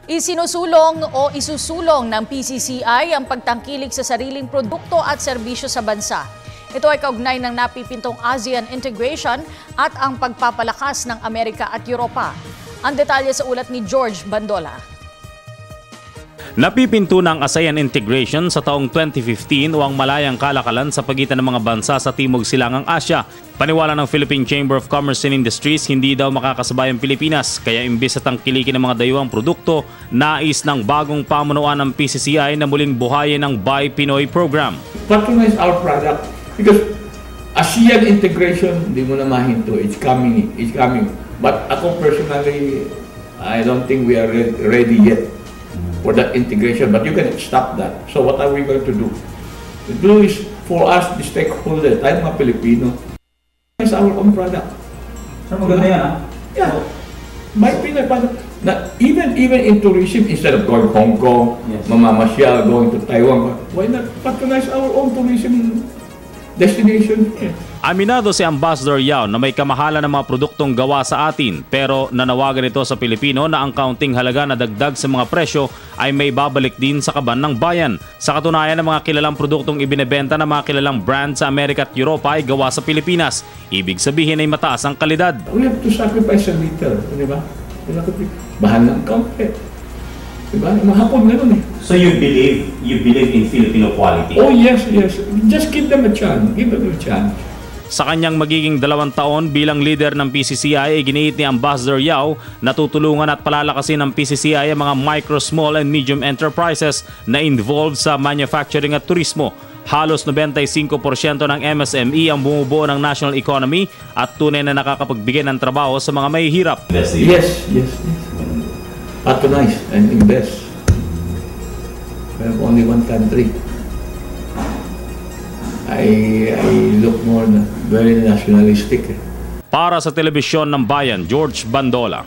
Isinusulong o isusulong ng PCCI ang pagtangkilik sa sariling produkto at serbisyo sa bansa. Ito ay kaugnay ng napipintong ASEAN integration at ang pagpapalakas ng Amerika at Europa. Ang detalye sa ulat ni George Bandola. Napipinto ng ASEAN integration sa taong 2015 o ang malayang kalakalan sa pagitan ng mga bansa sa Timog Silangang Asya. Paniwala ng Philippine Chamber of Commerce and Industries, hindi daw makakasabay ang Pilipinas. Kaya imbis sa tangkilikin ng mga dayuhang produkto, nais ng bagong pamunuan ng PCCI na muling buhayin ang Buy Pinoy program. Patronize our product because ASEAN integration, hindi mo na mahinto. It's coming. But ako personally, I don't think we are ready yet for that integration, but you can stop that. So what are we going to do? The do is for us, the stakeholder, tayo mga Pilipino, it's our own product. So maganda yan, ha? Yeah. May pinapano, na even in tourism, instead of going Hong Kong, yes, mamamasyal, going to Taiwan, why not patronize our own tourism destination? Yeah. Aminado si Ambassador Yao na may kamahalan ng mga produktong gawa sa atin, pero nanawagan ito sa Pilipino na ang kaunting halaga na dagdag sa mga presyo ay may babalik din sa kaban ng bayan. Sa katunayan, ng mga kilalang produktong ibinebenta ng mga kilalang brand sa Amerika at Europa ay gawa sa Pilipinas. Ibig sabihin ay mataas ang kalidad. We have to sacrifice a little, di ba? Bahal ng kaunti. Di ba? Mahapon ganun eh. So you believe in Filipino quality? Oh yes. Just give them a chance. Give them a chance. Sa kanyang magiging 2 taon bilang leader ng PCCI, ay giniit ni Ambassador Yao na tutulungan at palalakasin ng PCCI ang mga micro, small and medium enterprises na involved sa manufacturing at turismo. Halos 95% ng MSME ang bumubuo ng national economy at tunay na nakakapagbigay ng trabaho sa mga mahihirap. Yes. Patronize and invest. We have only one country. I look more very nationalistic. Para sa Telebisyon ng Bayan, George Bandola.